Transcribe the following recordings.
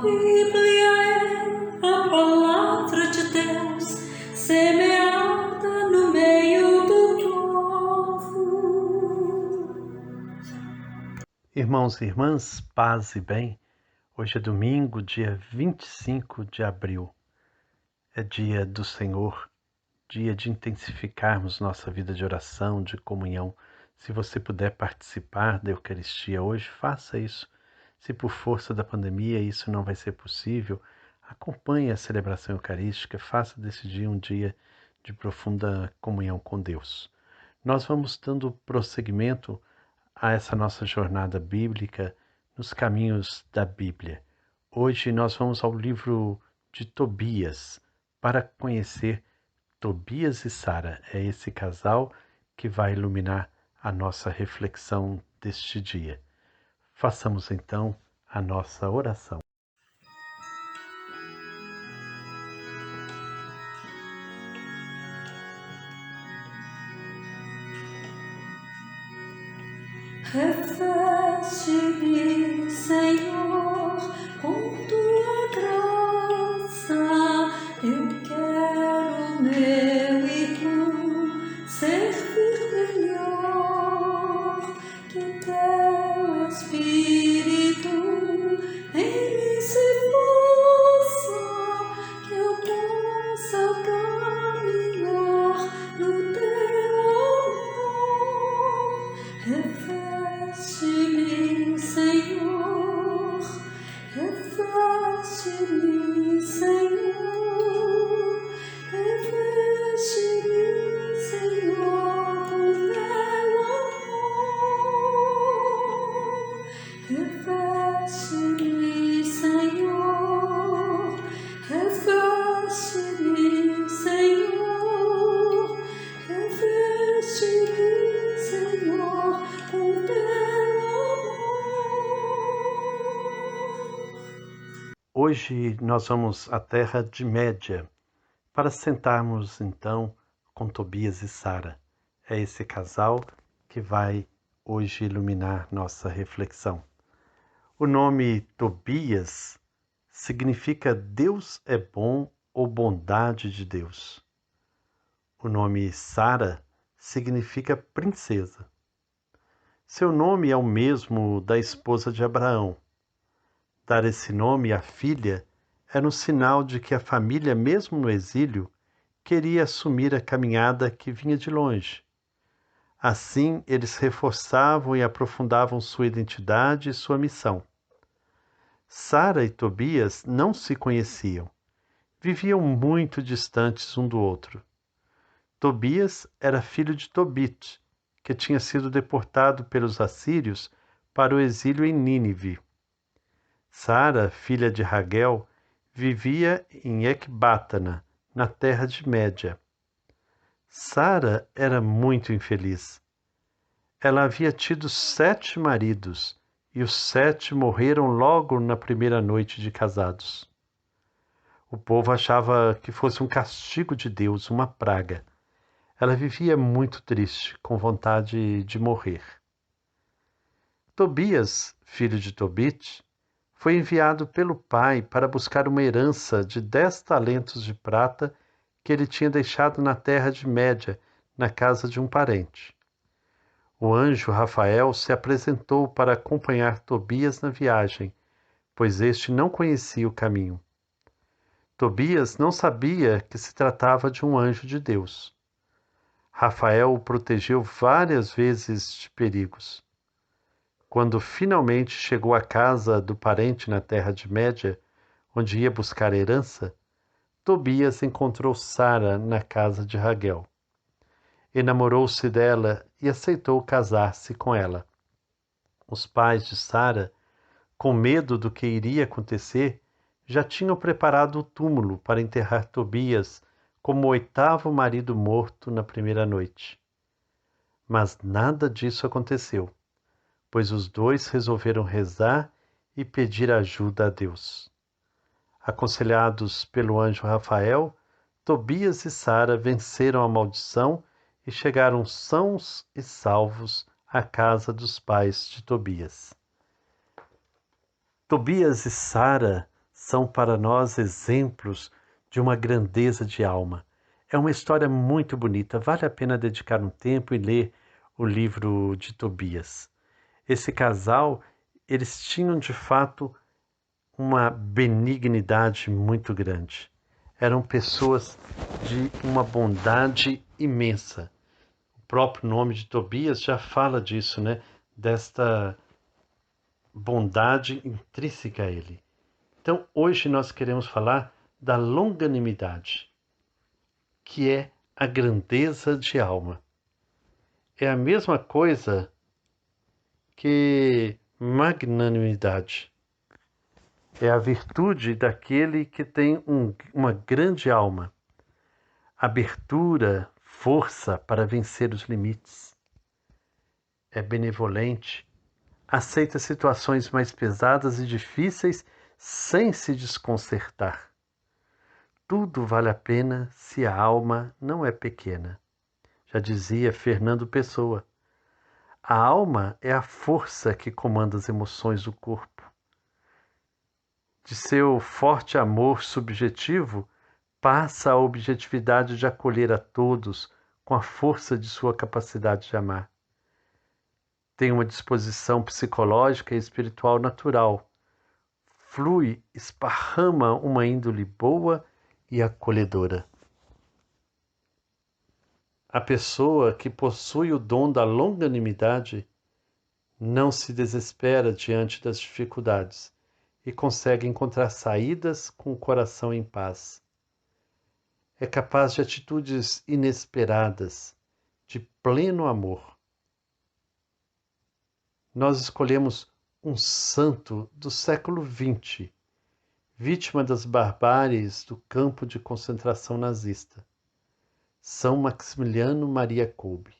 Bíblia é a palavra de Deus, semeada no meio do povo. Irmãos e irmãs, paz e bem. Hoje é domingo, dia 25 de abril. É dia do Senhor, dia de intensificarmos nossa vida de oração, de comunhão. Se você puder participar da Eucaristia hoje, faça isso. Se por força da pandemia isso não vai ser possível, acompanhe a celebração eucarística, faça desse dia um dia de profunda comunhão com Deus. Nós vamos dando prosseguimento a essa nossa jornada bíblica nos caminhos da Bíblia. Hoje nós vamos ao livro de Tobias para conhecer Tobias e Sara. É esse casal que vai iluminar a nossa reflexão deste dia. Façamos então a nossa oração. Reveste-me, Senhor, com tua graça. Eu quero, meu irmão, servir melhor. Que teu Espírito em mim se força, que eu possa caminhar no teu amor. Reveste-me, Senhor, reveste-me, Senhor, reveste-me, Senhor, com teu amor. Reveste-me, Senhor, reveste-me, Senhor, reveste-me, Senhor, com teu amor. Hoje nós vamos à terra de Média para sentarmos então com Tobias e Sara. É esse casal que vai hoje iluminar nossa reflexão. O nome Tobias significa Deus é bom ou bondade de Deus. O nome Sara significa princesa. Seu nome é o mesmo da esposa de Abraão. Dar esse nome à filha era um sinal de que a família, mesmo no exílio, queria assumir a caminhada que vinha de longe. Assim, eles reforçavam e aprofundavam sua identidade e sua missão. Sara e Tobias não se conheciam. Viviam muito distantes um do outro. Tobias era filho de Tobit, que tinha sido deportado pelos assírios para o exílio em Nínive. Sara, filha de Raguel, vivia em Ecbátana, na terra de Média. Sara era muito infeliz. Ela havia tido 7 maridos, e os 7 morreram logo na primeira noite de casados. O povo achava que fosse um castigo de Deus, uma praga. Ela vivia muito triste, com vontade de morrer. Tobias, filho de Tobit, foi enviado pelo pai para buscar uma herança de 10 talentos de prata que ele tinha deixado na terra de Média, na casa de um parente. O anjo Rafael se apresentou para acompanhar Tobias na viagem, pois este não conhecia o caminho. Tobias não sabia que se tratava de um anjo de Deus. Rafael o protegeu várias vezes de perigos. Quando finalmente chegou à casa do parente na terra de Média, onde ia buscar herança, Tobias encontrou Sara na casa de Raguel. Enamorou-se dela e aceitou casar-se com ela. Os pais de Sara, com medo do que iria acontecer, já tinham preparado o túmulo para enterrar Tobias como o 8º marido morto na primeira noite. Mas nada disso aconteceu, pois os dois resolveram rezar e pedir ajuda a Deus. Aconselhados pelo anjo Rafael, Tobias e Sara venceram a maldição e chegaram sãos e salvos à casa dos pais de Tobias. Tobias e Sara são para nós exemplos de uma grandeza de alma. É uma história muito bonita, vale a pena dedicar um tempo e ler o livro de Tobias. Esse casal, eles tinham de fato uma benignidade muito grande. Eram pessoas de uma bondade imensa. O próprio nome de Tobias já fala disso, né? Desta bondade intrínseca a ele. Então, hoje nós queremos falar da longanimidade, que é a grandeza de alma. É a mesma coisa que magnanimidade. É a virtude daquele que tem uma grande alma, abertura, força para vencer os limites. É benevolente, aceita situações mais pesadas e difíceis sem se desconcertar. Tudo vale a pena se a alma não é pequena. Já dizia Fernando Pessoa, a alma é a força que comanda as emoções do corpo. De seu forte amor subjetivo, passa a objetividade de acolher a todos com a força de sua capacidade de amar. Tem uma disposição psicológica e espiritual natural. Flui, esparrama uma índole boa e acolhedora. A pessoa que possui o dom da longanimidade não se desespera diante das dificuldades e consegue encontrar saídas com o coração em paz. É capaz de atitudes inesperadas, de pleno amor. Nós escolhemos um santo do século XX, vítima das barbáries do campo de concentração nazista. São Maximiliano Maria Kolbe.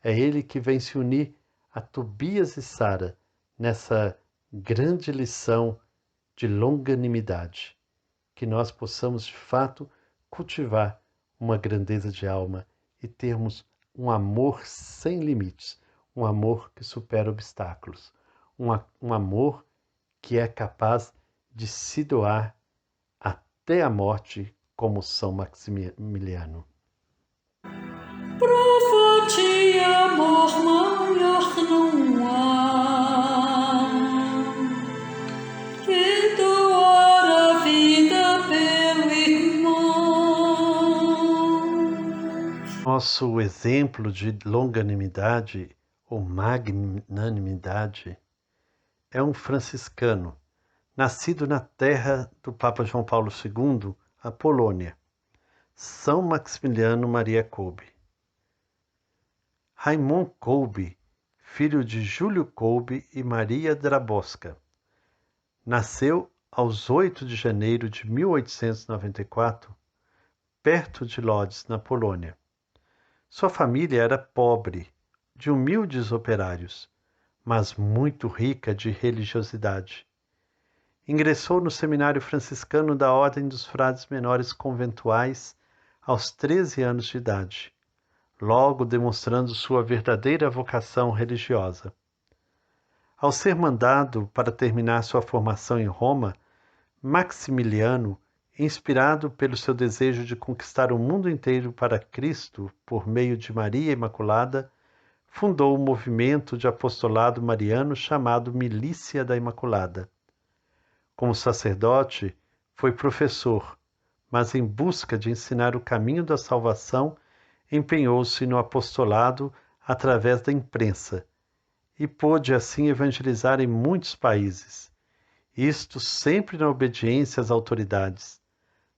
É ele que vem se unir a Tobias e Sara nessa grande lição de longanimidade. Que nós possamos, de fato, cultivar uma grandeza de alma e termos um amor sem limites, um amor que supera obstáculos, um amor que é capaz de se doar até a morte, como São Maximiliano. Prova de amor maior não há que doar a vida pelo irmão. Nosso exemplo de longanimidade ou magnanimidade é um franciscano, nascido na terra do Papa João Paulo II, a Polônia, São Maximiliano Maria Kolbe. Raymond Kolbe, filho de Júlio Kolbe e Maria Drabowska, nasceu aos 8 de janeiro de 1894, perto de Lodz, na Polônia. Sua família era pobre, de humildes operários, mas muito rica de religiosidade. Ingressou no seminário franciscano da Ordem dos Frades Menores Conventuais aos 13 anos de idade, logo demonstrando sua verdadeira vocação religiosa. Ao ser mandado para terminar sua formação em Roma, Maximiliano, inspirado pelo seu desejo de conquistar o mundo inteiro para Cristo por meio de Maria Imaculada, fundou o movimento de apostolado mariano chamado Milícia da Imaculada. Como sacerdote, foi professor, mas em busca de ensinar o caminho da salvação, empenhou-se no apostolado através da imprensa e pôde assim evangelizar em muitos países. Isto sempre na obediência às autoridades,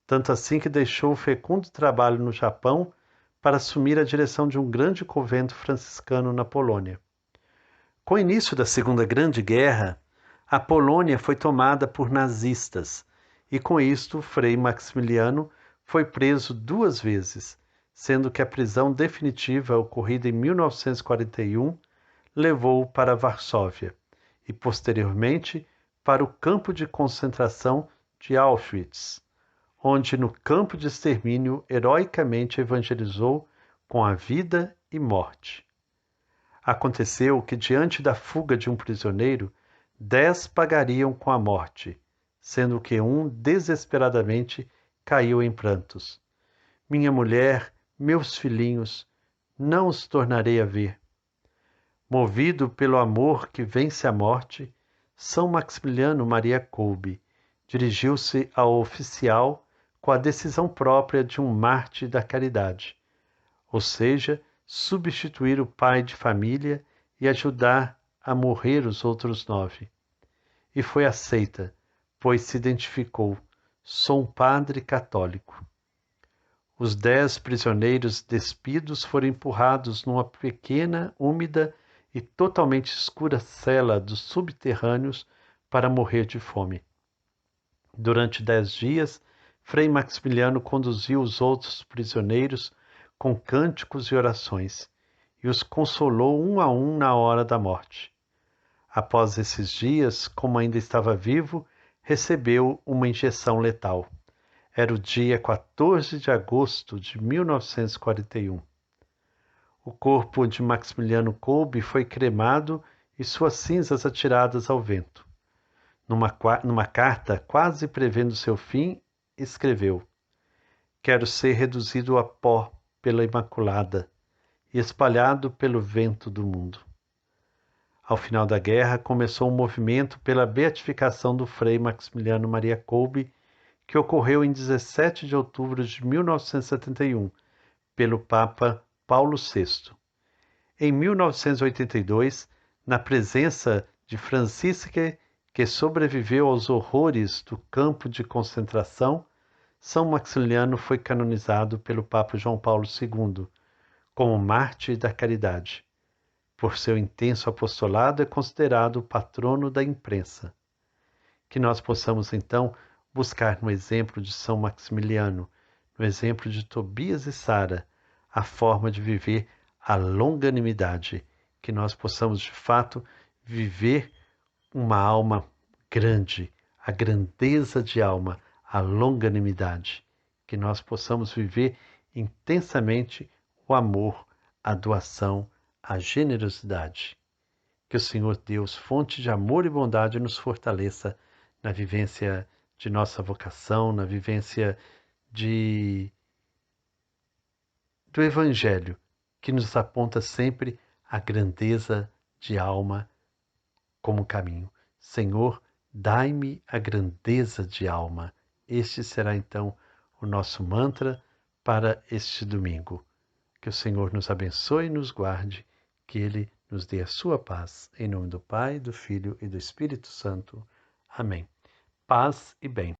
tanto assim que deixou o fecundo trabalho no Japão para assumir a direção de um grande convento franciscano na Polônia. Com o início da Segunda Grande Guerra, a Polônia foi tomada por nazistas e com isto Frei Maximiliano foi preso 2 vezes, sendo que a prisão definitiva ocorrida em 1941 levou-o para Varsóvia e posteriormente para o campo de concentração de Auschwitz, onde no campo de extermínio heroicamente evangelizou com a vida e morte. Aconteceu que diante da fuga de um prisioneiro, 10 pagariam com a morte, sendo que um desesperadamente caiu em prantos. Minha mulher, meus filhinhos, não os tornarei a ver. Movido pelo amor que vence a morte, São Maximiliano Maria Kolbe dirigiu-se ao oficial com a decisão própria de um mártir da caridade, ou seja, substituir o pai de família e ajudar a morrer os outros 9. E foi aceita, pois se identificou: sou um padre católico. Os 10 prisioneiros despidos foram empurrados numa pequena, úmida e totalmente escura cela dos subterrâneos para morrer de fome. Durante 10 dias, Frei Maximiliano conduziu os outros prisioneiros com cânticos e orações, e os consolou um a um na hora da morte. Após esses dias, como ainda estava vivo, recebeu uma injeção letal. Era o dia 14 de agosto de 1941. O corpo de Maximiliano Kolbe foi cremado e suas cinzas atiradas ao vento. Numa carta, quase prevendo seu fim, escreveu: quero ser reduzido a pó pela Imaculada e espalhado pelo vento do mundo. Ao final da guerra, começou um movimento pela beatificação do Frei Maximiliano Maria Kolbe, que ocorreu em 17 de outubro de 1971, pelo Papa Paulo VI. Em 1982, na presença de Francisque, que sobreviveu aos horrores do campo de concentração, São Maximiliano foi canonizado pelo Papa João Paulo II como mártir da caridade. Por seu intenso apostolado, é considerado o patrono da imprensa. Que nós possamos, então, buscar no exemplo de São Maximiliano, no exemplo de Tobias e Sara, a forma de viver a longanimidade, que nós possamos, de fato, viver uma alma grande, a grandeza de alma, a longanimidade, que nós possamos viver intensamente o amor, a doação, a generosidade. Que o Senhor Deus, fonte de amor e bondade, nos fortaleça na vivência de nossa vocação, na vivência do Evangelho, que nos aponta sempre a grandeza de alma como caminho. Senhor, dai-me a grandeza de alma. Este será então o nosso mantra para este domingo. Que o Senhor nos abençoe e nos guarde, que Ele nos dê a sua paz. Em nome do Pai, do Filho e do Espírito Santo. Amém. Paz e bem.